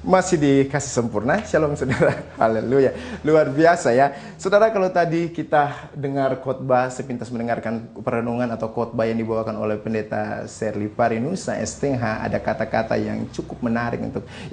Masih dikasih sempurna. Shalom saudara. Haleluya. Luar biasa ya. Saudara, kalau tadi kita dengar khotbah, sepintas mendengarkan perenungan atau khotbah yang dibawakan oleh pendeta Serli Parinusa STH, ada kata-kata yang cukup menarik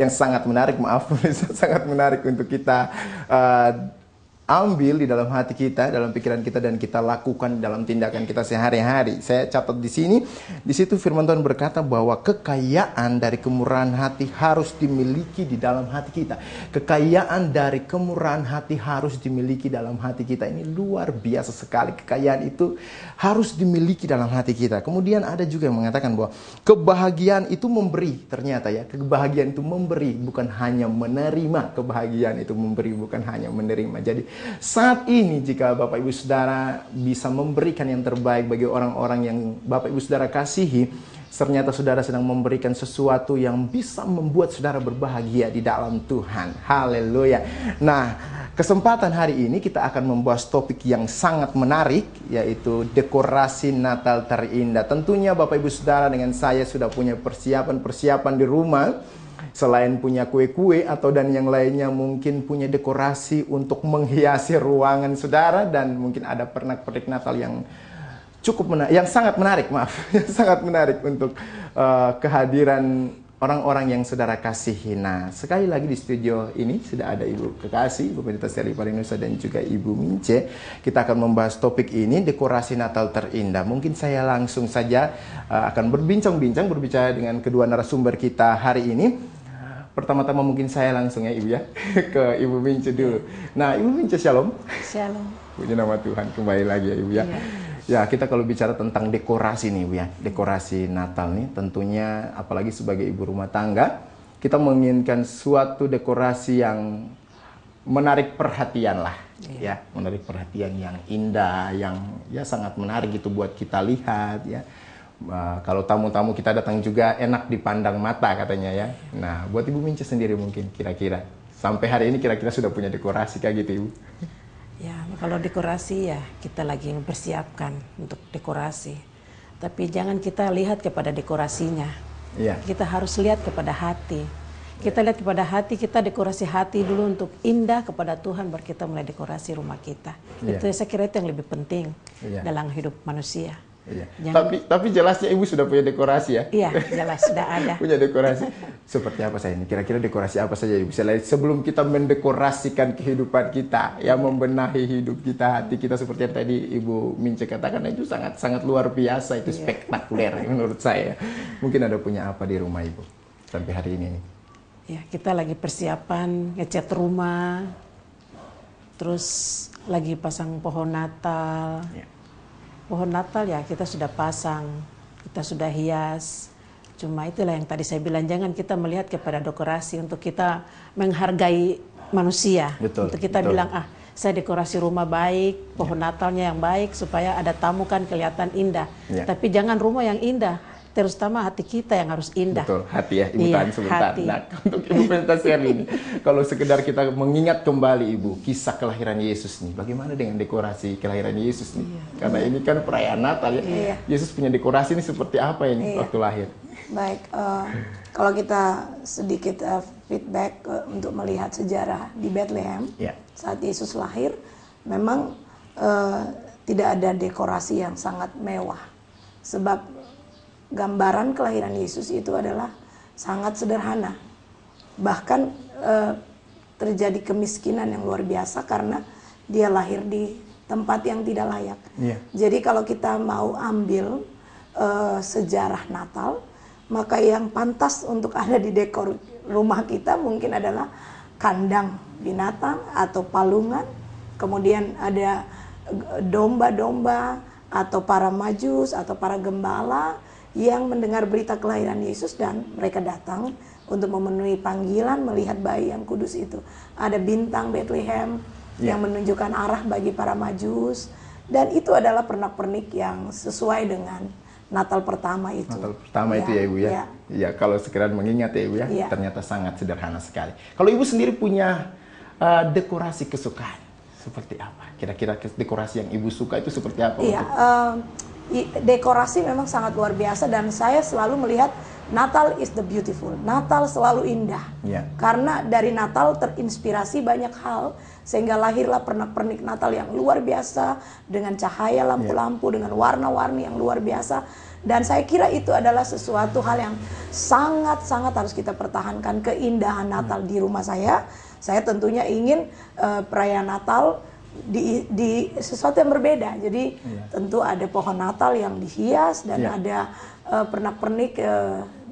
yang sangat menarik, sangat menarik untuk kita ambil di dalam hati kita, dalam pikiran kita, dan kita lakukan dalam tindakan kita sehari-hari. Saya catat di sini, di situ firman Tuhan berkata bahwa kekayaan dari kemurahan hati harus dimiliki di dalam hati kita. Kekayaan dari kemurahan hati harus dimiliki dalam hati kita. Ini luar biasa sekali. Kekayaan itu harus dimiliki dalam hati kita. Kemudian ada juga yang mengatakan bahwa kebahagiaan itu memberi. Ternyata ya, kebahagiaan itu memberi, bukan hanya menerima. Kebahagiaan itu memberi, bukan hanya menerima. Jadi saat ini jika Bapak Ibu Saudara bisa memberikan yang terbaik bagi orang-orang yang Bapak Ibu Saudara kasihi, ternyata saudara sedang memberikan sesuatu yang bisa membuat saudara berbahagia di dalam Tuhan. Haleluya. Nah, kesempatan hari ini kita akan membahas topik yang sangat menarik, yaitu dekorasi Natal terindah. Tentunya Bapak Ibu Saudara dengan saya sudah punya persiapan-persiapan di rumah. Selain punya kue-kue atau dan yang lainnya, mungkin punya dekorasi untuk menghiasi ruangan saudara, dan mungkin ada pernak-pernik Natal yang cukup menarik, yang sangat menarik, yang sangat menarik untuk kehadiran orang-orang yang saudara kasihi. Nah, sekali lagi di studio ini sudah ada Ibu Kekasih, Ibu Pendeta Serli Parinusa, dan juga Ibu Mince. Kita akan membahas topik ini, dekorasi Natal terindah. Mungkin saya langsung saja akan berbicara dengan kedua narasumber kita hari ini. Pertama-tama mungkin saya langsung ya Ibu ya, ke Ibu Mince dulu. Nah, Ibu Mince, shalom. Shalom. Puji nama Tuhan, kembali lagi ya Ibu ya. Ya, kita kalau bicara tentang dekorasi nih Ibu ya, dekorasi Natal nih, tentunya apalagi sebagai ibu rumah tangga, kita menginginkan suatu dekorasi yang menarik perhatian lah. Ya, menarik perhatian yang indah, yang ya sangat menarik gitu buat kita lihat ya. Kalau tamu-tamu kita datang juga enak dipandang mata katanya ya. Nah, buat Ibu Mince sendiri mungkin kira-kira sampai hari ini kira-kira sudah punya dekorasi kayak gitu Ibu? Ya, kalau dekorasi ya kita lagi mempersiapkan untuk dekorasi. Tapi jangan kita lihat kepada dekorasinya. Iya. Kita harus lihat kepada hati. Kita lihat kepada hati, kita dekorasi hati dulu untuk indah kepada Tuhan, baru kita mulai dekorasi rumah kita. Itu saya kira itu yang lebih penting dalam hidup manusia. Iya. Tapi jelasnya Ibu sudah punya dekorasi ya? Iya, jelas sudah ada. Punya dekorasi. Seperti apa saya ini? Kira-kira dekorasi apa saja Ibu? Sebelum kita mendekorasikan kehidupan kita, ya membenahi hidup kita, hati kita seperti yang tadi Ibu Mince katakan, itu sangat luar biasa, itu spektakuler menurut saya. Mungkin ada punya apa di rumah Ibu sampai hari ini? Ya, kita lagi persiapan ngecat rumah, terus lagi pasang pohon Natal. Ya. Pohon Natal ya kita sudah pasang, kita sudah hias. Cuma itulah yang tadi saya bilang, jangan kita melihat kepada dekorasi untuk kita menghargai manusia. Betul, untuk kita bilang, saya dekorasi rumah baik, pohon Natalnya yang baik, supaya ada tamu kan kelihatan indah. Ya. Tapi jangan rumah yang indah, terutama hati kita yang harus indah. Betul, hati ya, Ibu tahan sebentar. Nah, untuk Ibu Pendeta Serli ini, kalau sekedar kita mengingat kembali Ibu, kisah kelahiran Yesus nih, bagaimana dengan dekorasi kelahiran Yesus nih? Karena ini kan perayaan Natal ya. Yesus punya dekorasi ini seperti apa ini waktu lahir? Baik, kalau kita sedikit feedback untuk melihat sejarah di Bethlehem, saat Yesus lahir, memang tidak ada dekorasi yang sangat mewah. Sebab gambaran kelahiran Yesus itu adalah sangat sederhana. Bahkan terjadi kemiskinan yang luar biasa karena dia lahir di tempat yang tidak layak. Jadi kalau kita mau ambil sejarah Natal, maka yang pantas untuk ada di dekor rumah kita mungkin adalah kandang binatang atau palungan. Kemudian ada domba-domba atau para majus atau para gembala yang mendengar berita kelahiran Yesus dan mereka datang untuk memenuhi panggilan melihat bayi yang kudus itu. Ada bintang Bethlehem yang menunjukkan arah bagi para majus, dan itu adalah pernak-pernik yang sesuai dengan Natal pertama itu. Natal pertama itu ya Ibu ya. Ya, kalau sekedar mengingat ya Ibu ya, ternyata sangat sederhana sekali. Kalau Ibu sendiri punya dekorasi kesukaan seperti apa? Kira-kira dekorasi yang Ibu suka itu seperti apa? dekorasi memang sangat luar biasa, dan saya selalu melihat Natal is the beautiful. Natal selalu indah. Karena dari Natal terinspirasi banyak hal, sehingga lahirlah pernak-pernik Natal yang luar biasa dengan cahaya lampu-lampu, dengan warna-warni yang luar biasa. Dan saya kira itu adalah sesuatu hal yang sangat-sangat harus kita pertahankan, keindahan Natal di rumah saya. Saya tentunya ingin perayaan Natal di sesuatu yang berbeda. Jadi tentu ada pohon Natal yang dihias, dan ada pernak-pernik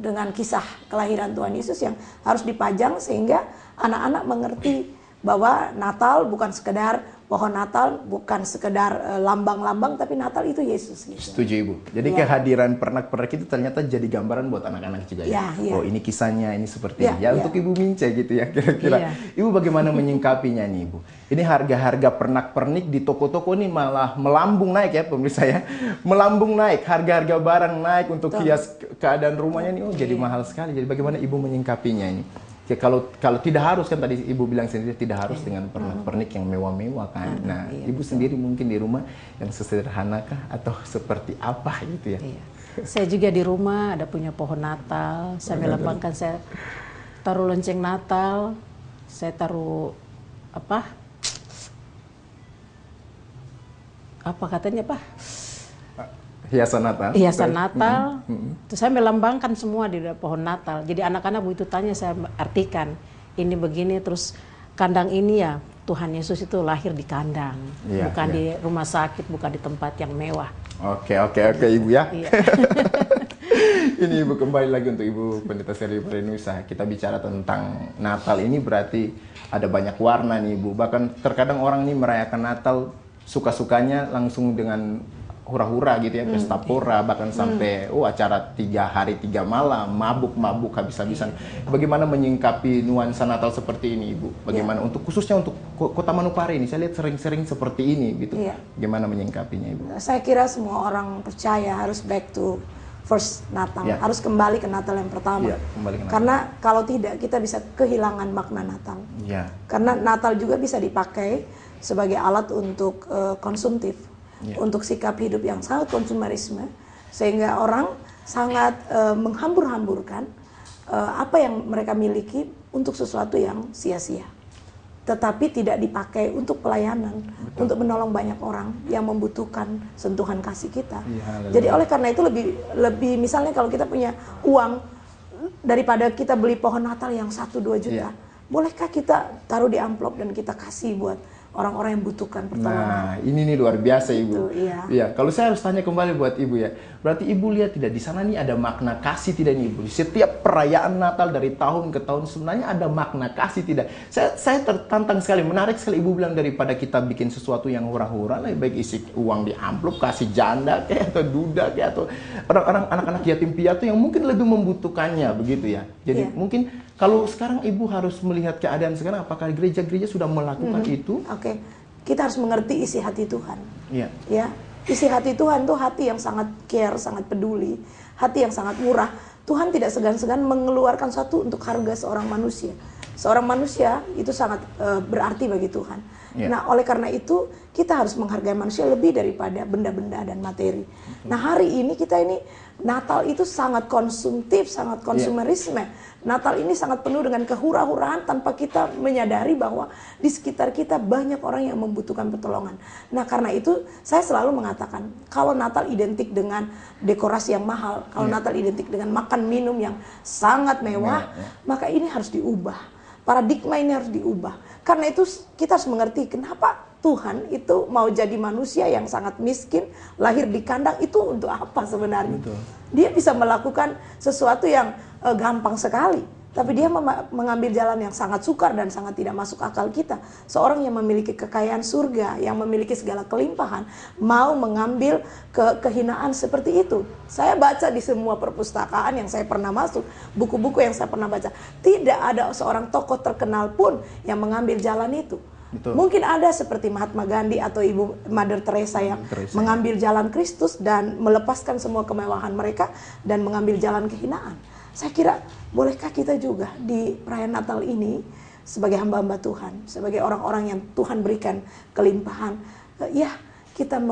dengan kisah kelahiran Tuhan Yesus yang harus dipajang, sehingga anak-anak mengerti bahwa Natal bukan sekedar pohon Natal, bukan sekedar lambang-lambang, tapi Natal itu Yesus. Gitu. Setuju Ibu. Jadi kehadiran pernak-pernik itu ternyata jadi gambaran buat anak-anak juga ya. Oh ini kisahnya, ini seperti ini. Ya untuk Ibu Mince gitu ya kira-kira. Ibu bagaimana menyingkapinya nih Ibu? Ini harga-harga pernak-pernik di toko-toko ini malah melambung naik ya pemirsa ya. Melambung naik, harga-harga barang naik untuk hias keadaan rumahnya nih jadi mahal sekali. Jadi bagaimana Ibu menyingkapinya ini? Ya, kalau tidak harus kan tadi Ibu bilang sendiri tidak harus dengan pernak-pernik yang mewah-mewah kan. Nah, Ibu sendiri mungkin di rumah yang sesederhanakah atau seperti apa gitu ya? Saya juga di rumah ada punya pohon Natal. Saya melambangkan, saya taruh lonceng Natal. Saya taruh apa katanya Pak? Hiasan Natal. Hiasan Natal. Terus saya melambangkan semua di pohon Natal. Jadi anak-anak begitu tanya, saya artikan ini begini, terus kandang ini ya Tuhan Yesus itu lahir di kandang, bukan di rumah sakit, bukan di tempat yang mewah. Oke Ibu ya. Ini Ibu kembali lagi untuk Ibu Pendeta Seri Parenusa. Kita bicara tentang Natal ini berarti ada banyak warna nih Ibu. Bahkan terkadang orang ini merayakan Natal suka-sukanya langsung dengan hura-hura gitu ya, pesta pora, bahkan sampai acara 3 hari 3 malam, mabuk-mabuk habis-habisan. Bagaimana menyingkapi nuansa Natal seperti ini Ibu? Bagaimana untuk khususnya untuk Kota Manokwari ini? Saya lihat sering-sering seperti ini gitu. Bagaimana menyingkapinya Ibu? Saya kira semua orang percaya harus back to first Natal, harus kembali ke Natal yang pertama. Karena kalau tidak kita bisa kehilangan makna Natal. Karena Natal juga bisa dipakai sebagai alat untuk konsumtif. Untuk sikap hidup yang sangat konsumerisme, sehingga orang sangat menghambur-hamburkan apa yang mereka miliki untuk sesuatu yang sia-sia, tetapi tidak dipakai untuk pelayanan, untuk menolong banyak orang yang membutuhkan sentuhan kasih kita. Jadi oleh karena itu lebih misalnya kalau kita punya uang, daripada kita beli pohon Natal yang 1-2 juta, bolehkah kita taruh di amplop dan kita kasih buat orang-orang yang butuhkan pertolongan. Nah, ini nih luar biasa Ibu. Iya. Kalau saya harus tanya kembali buat Ibu ya. Berarti Ibu lihat tidak di sana nih ada makna kasih tidak nih Ibu? Setiap perayaan Natal dari tahun ke tahun sebenarnya ada makna kasih tidak? Saya tertantang sekali, menarik sekali Ibu bilang daripada kita bikin sesuatu yang hura-hura, lebih baik isi uang di amplop, kasih janda kayak atau duda kayak atau orang-orang anak-anak yatim piatu yang mungkin lebih membutuhkannya begitu ya. Jadi mungkin kalau sekarang Ibu harus melihat keadaan sekarang, apakah gereja-gereja sudah melakukan itu? Kita harus mengerti isi hati Tuhan. Ya, isi hati Tuhan tuh hati yang sangat care, sangat peduli, hati yang sangat murah. Tuhan tidak segan-segan mengeluarkan satu untuk harga seorang manusia. Seorang manusia itu sangat berarti bagi Tuhan. Nah, oleh karena itu kita harus menghargai manusia lebih daripada benda-benda dan materi. Nah, hari ini kita ini Natal itu sangat konsumtif, sangat konsumerisme. Natal ini sangat penuh dengan kehura-huraan tanpa kita menyadari bahwa di sekitar kita banyak orang yang membutuhkan pertolongan. Nah, karena itu saya selalu mengatakan, kalau Natal identik dengan dekorasi yang mahal, kalau Natal identik dengan makan minum yang sangat mewah, maka ini harus diubah. Paradigma ini harus diubah. Karena itu kita harus mengerti kenapa Tuhan itu mau jadi manusia yang sangat miskin, lahir di kandang, itu untuk apa sebenarnya? Dia bisa melakukan sesuatu yang gampang sekali, tapi dia mengambil jalan yang sangat sukar dan sangat tidak masuk akal kita. Seorang yang memiliki kekayaan surga, yang memiliki segala kelimpahan, mau mengambil kehinaan seperti itu. Saya baca di semua perpustakaan yang saya pernah masuk, buku-buku yang saya pernah baca, tidak ada seorang tokoh terkenal pun yang mengambil jalan itu. Mungkin ada seperti Mahatma Gandhi atau Ibu Mother Teresa yang mengambil jalan Kristus dan melepaskan semua kemewahan mereka dan mengambil jalan kehinaan. Saya kira bolehkah kita juga di perayaan Natal ini sebagai hamba-hamba Tuhan, sebagai orang-orang yang Tuhan berikan kelimpahan, ya kita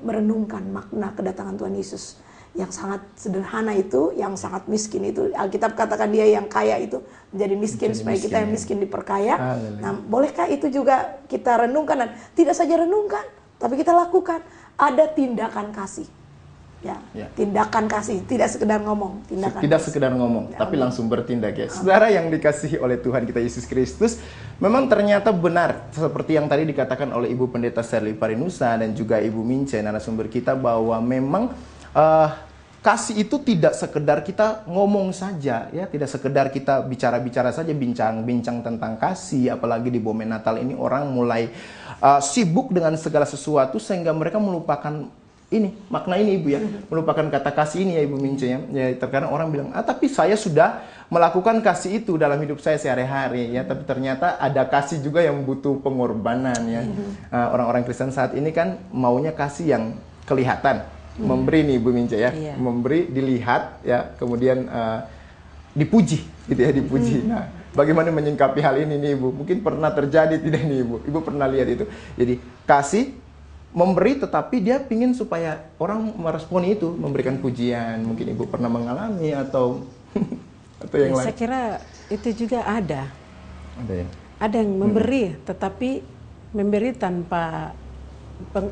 merenungkan makna kedatangan Tuhan Yesus yang sangat sederhana itu, yang sangat miskin itu. Alkitab katakan dia yang kaya itu menjadi miskin supaya kita yang miskin diperkaya. Nah, bolehkah itu juga kita renungkan, dan tidak saja renungkan, tapi kita lakukan. Ada tindakan kasih. Ya, tindakan kasih, tidak sekedar ngomong, tidak sekedar ngomong, tapi langsung bertindak ya. Saudara yang dikasihi oleh Tuhan kita Yesus Kristus, memang ternyata benar seperti yang tadi dikatakan oleh Ibu Pendeta Serly Parinusa dan juga Ibu Mince narasumber kita, bahwa memang kasih itu tidak sekedar kita ngomong saja ya, tidak sekedar kita bicara-bicara saja, bincang-bincang tentang kasih. Apalagi di momen Natal ini orang mulai sibuk dengan segala sesuatu sehingga mereka melupakan ini, makna ini Ibu ya, melupakan kata kasih ini ya Ibu Mince ya. Ya, terkadang orang bilang, tapi saya sudah melakukan kasih itu dalam hidup saya sehari-hari ya, tapi ternyata ada kasih juga yang butuh pengorbanan ya. Orang-orang Kristen saat ini kan maunya kasih yang kelihatan, memberi nih Ibu Mince ya, memberi, dilihat ya, kemudian dipuji gitu ya, dipuji. Nah, bagaimana menyingkapi hal ini nih Ibu? Mungkin pernah terjadi tidak nih Ibu? Ibu pernah lihat itu. Jadi kasih, memberi, tetapi dia pingin supaya orang meresponi itu, memberikan pujian. Mungkin Ibu pernah mengalami atau atau yang lain. Saya kira itu juga ada. Ada ya? Ada yang memberi, tetapi memberi tanpa,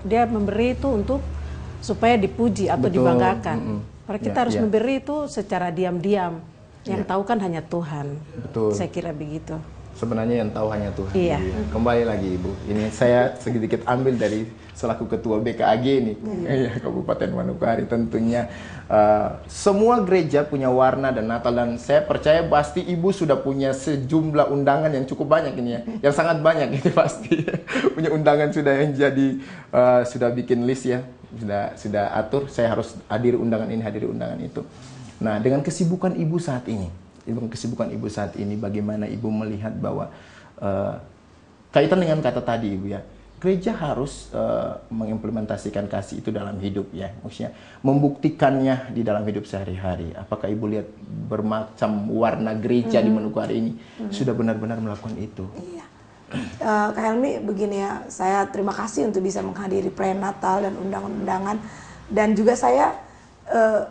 dia memberi itu untuk supaya dipuji atau dibanggakan. Padahal kita harus memberi itu secara diam-diam. Yang tahu kan hanya Tuhan. Betul. Saya kira begitu. Sebenarnya yang tahu hanya Tuhan. Iya. Kembali lagi Ibu, ini saya sedikit ambil dari selaku ketua BKAG ini, Kabupaten Manokwari tentunya. Semua gereja punya warna dan Natal, dan saya percaya pasti Ibu sudah punya sejumlah undangan yang cukup banyak ini ya, yang sangat banyak itu pasti. Punya undangan sudah yang jadi, sudah bikin list ya, sudah atur, saya harus hadiri undangan ini, hadiri undangan itu. Nah, dengan kesibukan Ibu saat ini, bagaimana Ibu melihat bahwa kaitan dengan kata tadi Ibu ya, gereja harus mengimplementasikan kasih itu dalam hidup ya, maksudnya membuktikannya di dalam hidup sehari-hari. Apakah Ibu lihat bermacam warna gereja di Manokwari ini sudah benar-benar melakukan itu? Iya. Kak Helmi, begini ya, saya terima kasih untuk bisa menghadiri perayaan Natal dan undangan-undangan, dan juga saya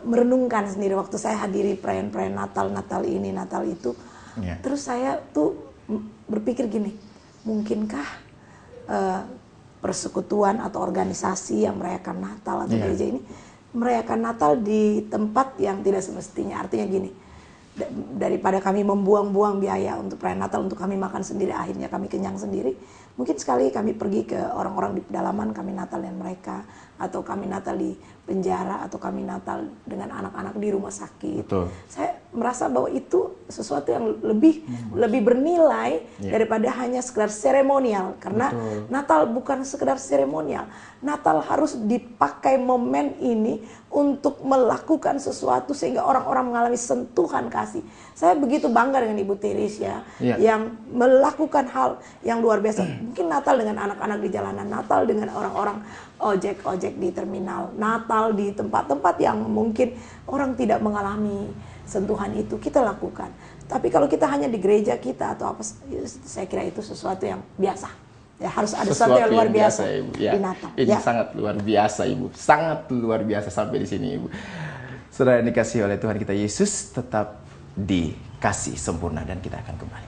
merenungkan sendiri waktu saya hadiri perayaan-perayaan Natal ini, Natal itu. Terus saya tuh berpikir gini, mungkinkah persekutuan atau organisasi yang merayakan Natal atau gereja ini merayakan Natal di tempat yang tidak semestinya. Artinya gini, daripada kami membuang-buang biaya untuk perayaan Natal, untuk kami makan sendiri, akhirnya kami kenyang sendiri, mungkin sekali kami pergi ke orang-orang di pedalaman, kami Natal dengan mereka, atau kami Natal di penjara, atau kami Natal dengan anak-anak di rumah sakit. Betul. Saya merasa bahwa itu sesuatu yang lebih bernilai daripada hanya sekedar seremonial, karena Natal bukan sekedar seremonial. Natal harus dipakai momen ini untuk melakukan sesuatu sehingga orang-orang mengalami sentuhan kasih. Saya begitu bangga dengan Ibu Teresia yang melakukan hal yang luar biasa. Mungkin Natal dengan anak-anak di jalanan, Natal dengan orang-orang ojek di terminal, Natal di tempat-tempat yang mungkin orang tidak mengalami sentuhan itu, kita lakukan. Tapi kalau kita hanya di gereja kita atau apa, saya kira itu sesuatu yang biasa. Ya, harus ada sesuatu yang luar biasa Ibu. Ya, di Natal. Ini sangat luar biasa Ibu, sangat luar biasa sampai di sini Ibu. Saudara yang dikasihi oleh Tuhan kita Yesus, tetap dikasih sempurna dan kita akan kembali.